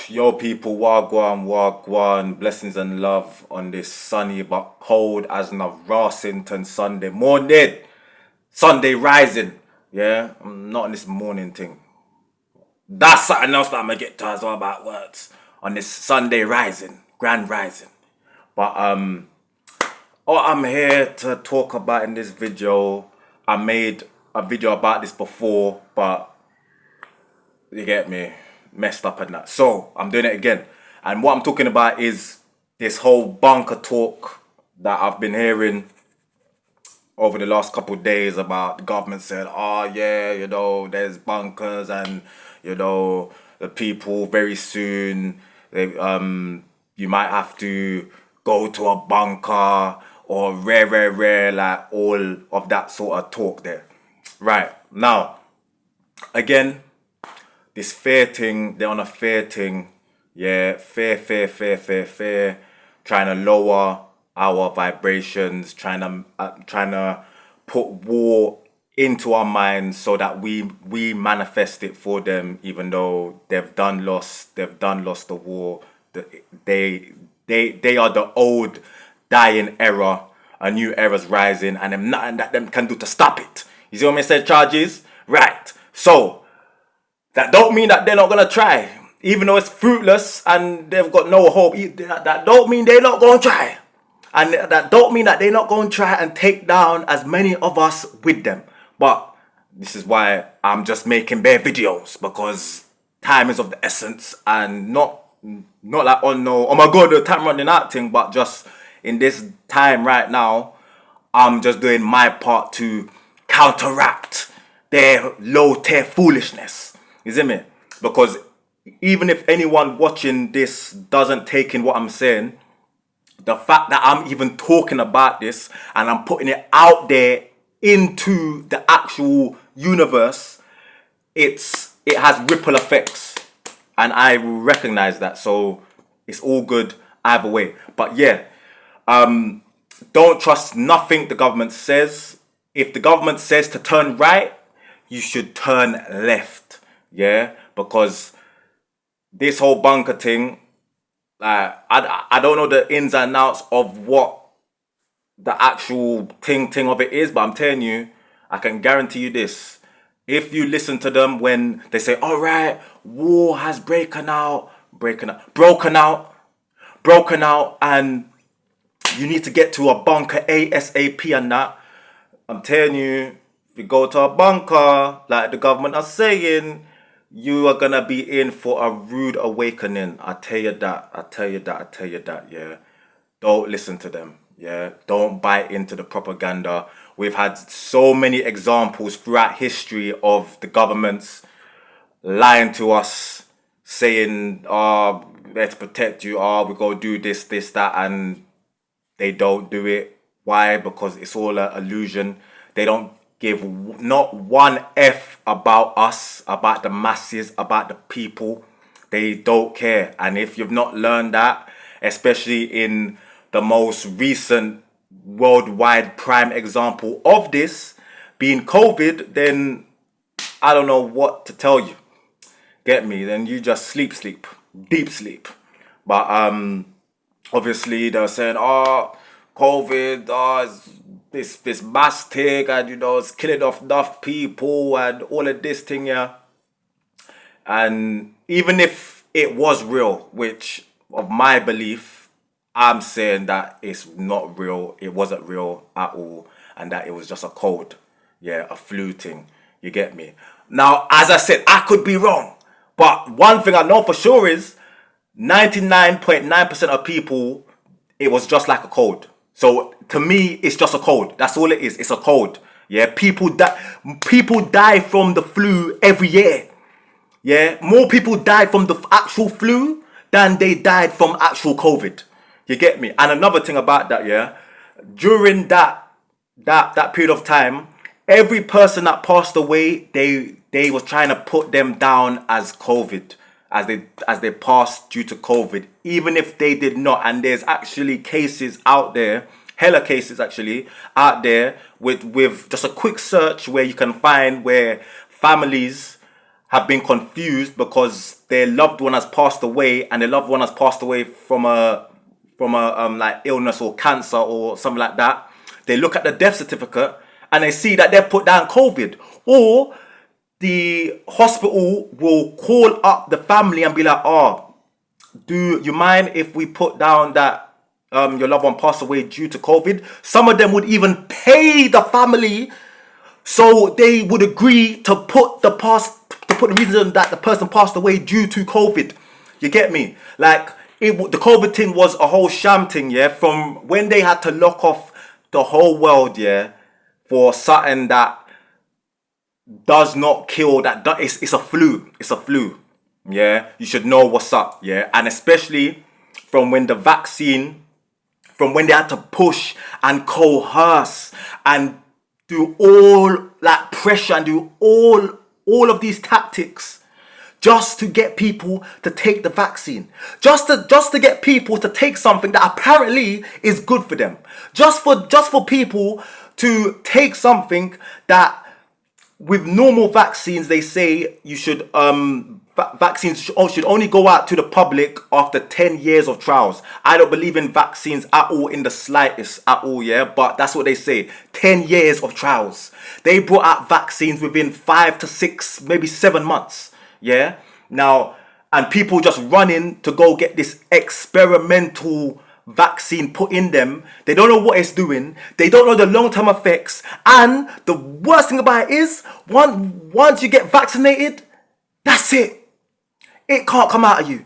Yo, people, wagwan, wagwan, blessings and love on this sunny but cold as in a Rossington Sunday morning. Sunday rising, yeah? I'm not on this morning thing. That's something else that I'm gonna get to as well about words. On this Sunday rising, grand rising. But what I'm here to talk about in this video, I made a video about this before, but you get me, messed up and that. So I'm doing it again. And what I'm talking about is this whole bunker talk that I've been hearing over the last couple of days about the government saying, oh yeah, there's bunkers and the people very soon you might have to go to a bunker or rare, like all of that sort of talk there. Right. Now, again, this fear thing, they're on a fear thing. Yeah, fear. Trying to lower our vibrations, trying to put war into our minds so that we manifest it for them, even though they've done lost the war. They are the old dying era. A new era's rising, and them nothing that them can do to stop it. You see what I mean? Said charges, right? So that don't mean that they're not gonna try, even though it's fruitless and they've got no hope. That don't mean they're not gonna try, and that don't mean that they're not gonna try and take down as many of us with them. But this is why I'm just making bare videos, because time is of the essence, and not like oh my god, the time running out thing, but just in this time right now, I'm just doing my part to counteract their low tier foolishness. You see me? Because even if anyone watching this doesn't take in what I'm saying, the fact that I'm even talking about this and I'm putting it out there into the actual universe, it has ripple effects, and I recognize that. So it's all good either way. But yeah, don't trust nothing the government says. If the government says to turn right, you should turn left. Yeah, because this whole bunker thing, I don't know the ins and outs of what the actual thing of it is, but I'm telling you, I can guarantee you this. If you listen to them when they say, all right, war has broken out, and you need to get to a bunker ASAP and that, I'm telling you, if you go to a bunker, like the government are saying, you are gonna be in for a rude awakening. I tell you that, yeah. Don't listen to them, yeah. Don't buy into the propaganda. We've had so many examples throughout history of the governments lying to us, saying, oh, let's protect you, oh, we go do this, that, and they don't do it. Why? Because it's all an illusion. They don't give not one F about us, about the masses, about the people. They don't care. And if you've not learned that, especially in the most recent worldwide prime example of this being COVID, then I don't know what to tell you. Get me? Then you just sleep, deep sleep. But obviously they're saying, oh, COVID, this mass thing, and it's killing off enough people and all of this thing, yeah. And even if it was real, which of my belief, I'm saying that it's not real, it wasn't real at all, and that it was just a cold, yeah, a flu thing. You get me? Now, as I said, I could be wrong, but one thing I know for sure is 99.9% of people, it was just like a cold. So to me, it's just a cold. That's all it is. It's a cold. Yeah, people die from the flu every year. Yeah, more people died from the actual flu than they died from actual COVID. You get me? And another thing about that, yeah, during that period of time, every person that passed away, they was trying to put them down as COVID, as they passed due to COVID, even if they did not. And there's actually cases out there, hella cases actually out there with just a quick search where you can find where families have been confused because their loved one has passed away, and their loved one has passed away from a like illness or cancer or something like that. They look at the death certificate and they see that they've put down COVID, or the hospital will call up the family and be like, "Oh, do you mind if we put down that your loved one passed away due to COVID?" Some of them would even pay the family so they would agree to put the reason that the person passed away due to COVID. You get me? Like, the COVID thing was a whole sham thing, yeah. From when they had to lock off the whole world, yeah, for something that does not kill. It's a flu. It's a flu. Yeah, you should know what's up. Yeah, and especially from when they had to push and coerce and do all that pressure and do all of these tactics just to get people to take the vaccine, just to get people to take something that apparently is good for them, just for people to take something that, with normal vaccines, they say you should vaccines should only go out to the public after 10 years of trials. I don't believe in vaccines at all, in the slightest at all, yeah, but that's what they say. 10 years of trials. They brought out vaccines within 5 to 6, maybe 7 months, yeah. Now, and people just running to go get this experimental vaccine put in them. They don't know what it's doing. They don't know the long-term effects. And the worst thing about it is, once you get vaccinated, that's it. It can't come out of you.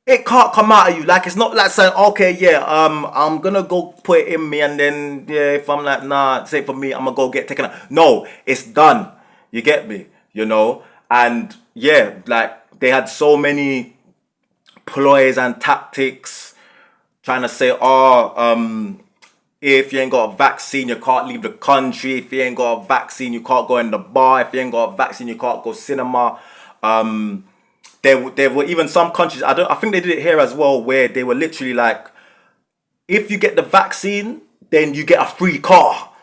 It can't come out of you. Like, it's not like saying, okay, yeah, I'm gonna go put it in me, and then, yeah, if I'm like, nah, say for me, I'm gonna go get taken out. No, it's done. You get me? You know? And yeah, like, they had so many ploys and tactics trying to say, if you ain't got a vaccine, you can't leave the country. If you ain't got a vaccine, you can't go in the bar. If you ain't got a vaccine, you can't go cinema. There were even some countries, I think they did it here as well, where they were literally like, if you get the vaccine, then you get a free car.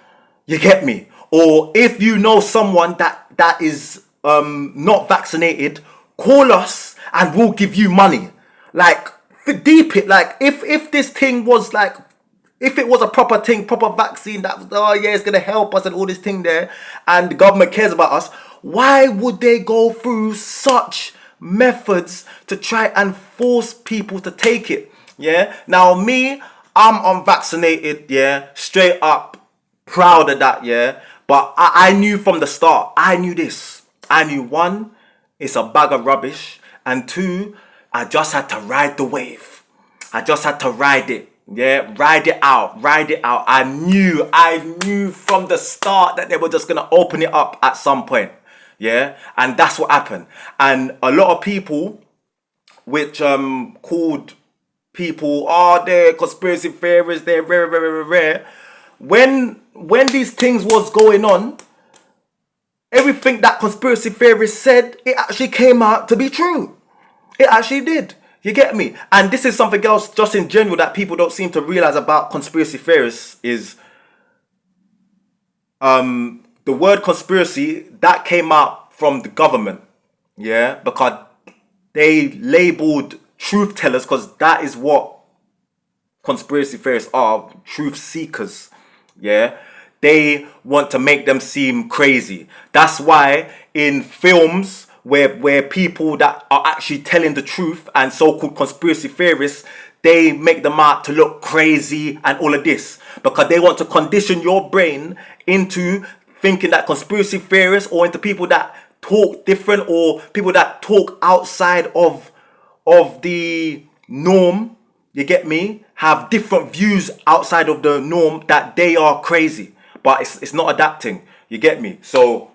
You get me? Or if you know someone that is not vaccinated, call us and we'll give you money. Like, deep it. Like, if this thing was like, if it was a proper thing, proper vaccine that was, oh yeah, it's gonna help us and all this thing there, and the government cares about us, why would they go through such methods to try and force people to take it? Yeah. Now me, I'm unvaccinated. Yeah. Straight up, proud of that. Yeah. But I knew from the start. I knew this. I knew, one, it's a bag of rubbish, and two, I just had to ride the wave. I just had to ride it. Yeah, ride it out. I knew from the start that they were just gonna open it up at some point. Yeah, and that's what happened. And a lot of people, which called people, they're conspiracy theorists, they're very, very, very rare. When these things was going on, everything that conspiracy theorists said, it actually came out to be true. It actually did. You get me? And this is something else just in general that people don't seem to realize about conspiracy theorists is the word conspiracy, that came out from the government. Yeah? Because they labeled truth tellers, because that is what conspiracy theorists are, truth seekers. Yeah? They want to make them seem crazy. That's why in films where people that are actually telling the truth and so-called conspiracy theorists, they make them out to look crazy and all of this, because they want to condition your brain into thinking that conspiracy theorists, or into people that talk different, or people that talk outside of the norm, you get me, have different views outside of the norm, that they are crazy. But it's not adapting. You get me? So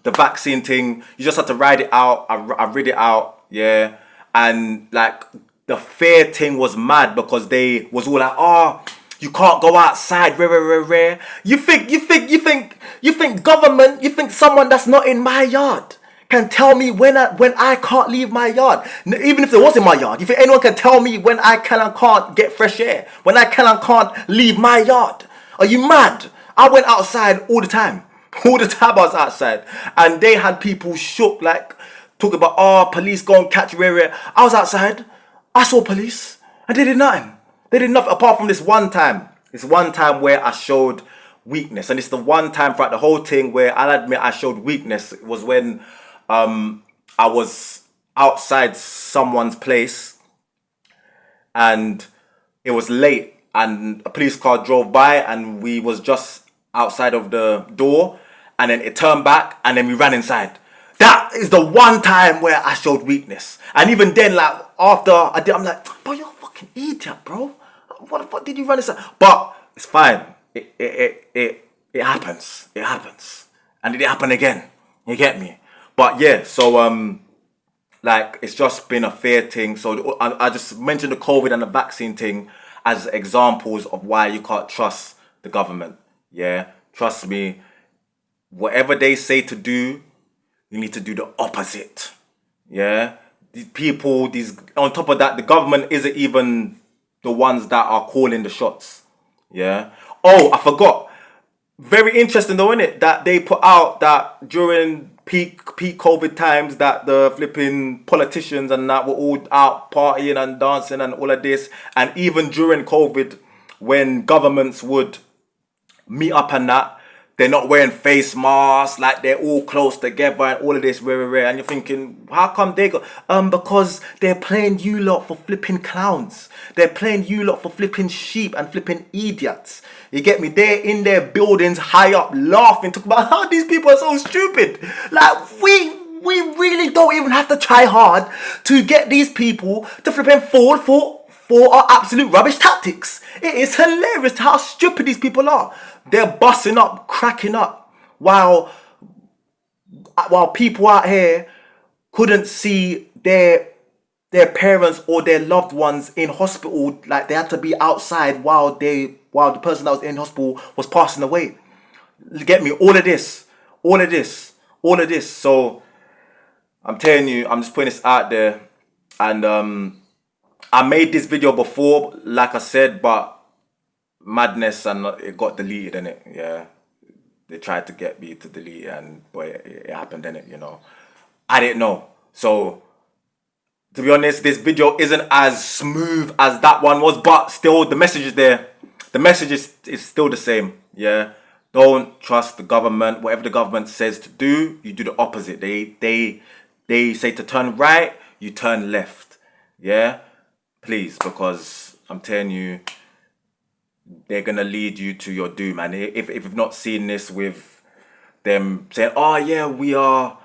the vaccine thing, you just have to ride it out. I read it out, yeah. And like, the fear thing was mad, because they was all like, you can't go outside, rare. You think government, you think someone that's not in my yard can tell me when I can't leave my yard? Even if it was in my yard, you think anyone can tell me when I can and can't get fresh air? When I can and can't leave my yard? Are you mad? I went outside all the time. All the time I was outside. And they had people shook, like, Talking about, oh, police go and catch Rere. I was outside. I saw police. And they did nothing. They did nothing apart from this one time. This one time where I showed weakness. And it's the one time throughout the whole thing where I'll admit I showed weakness. It was when I was outside someone's place and it was late and a police car drove by and we was just outside of the door and then it turned back and then we ran inside. That is the one time where I showed weakness. And even then, like, after I did, I'm like, bro, you're a fucking idiot, bro. What the fuck did you run inside? But it's fine. It happens. It happens. And it happened again. You get me? But yeah, so like, it's just been a fair thing. So I just mentioned the COVID and the vaccine thing as examples of why you can't trust the government. Yeah, trust me. Whatever they say to do, you need to do the opposite. Yeah, these people, on top of that, the government isn't even the ones that are calling the shots. Yeah. Oh, I forgot. Very interesting though, isn't it? That they put out that during peak COVID times that the flipping politicians and that were all out partying and dancing and all of this. And even during COVID, when governments would meet up and that, they're not wearing face masks, like they're all close together and all of this, rare. And you're thinking, how come they go? Because they're playing you lot for flipping clowns. They're playing you lot for flipping sheep and flipping idiots. You get me? They're in their buildings high up laughing, talking about how these people are so stupid. Like, we really don't even have to try hard to get these people to flipping fall for our absolute rubbish tactics. It is hilarious how stupid these people are. They're busting up, cracking up, while people out here couldn't see their parents or their loved ones in hospital. Like, they had to be outside while the person that was in hospital was passing away. You get me? All of this. So I'm telling you, I'm just putting this out there, and I made this video before, like I said, but madness, and it got deleted, innit? Yeah, they tried to get me to delete it, and boy, it happened, innit? You know, I didn't know. So to be honest, this video isn't as smooth as that one was, but still, the message is there. The message is still the same. Yeah, don't trust the government. Whatever the government says to do, you do the opposite. They say to turn right, you turn left. Yeah, please, because I'm telling you, they're gonna lead you to your doom. And if you've not seen this with them saying, oh yeah, we are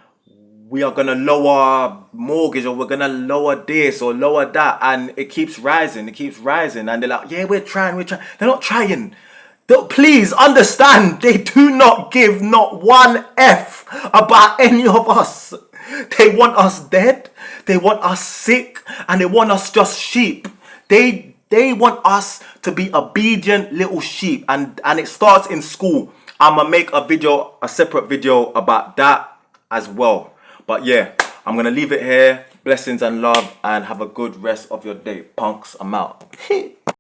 gonna lower mortgage, or we're gonna lower this or lower that, and it keeps rising, and they're like, yeah, we're trying. They're not trying. Please understand, they do not give not one F about any of us. They want us dead, they want us sick, and they want us just sheep. They want us to be obedient little sheep, and it starts in school. I'm gonna make a separate video about that as well. But yeah, I'm gonna leave it here. Blessings and love, and have a good rest of your day, punks. I'm out.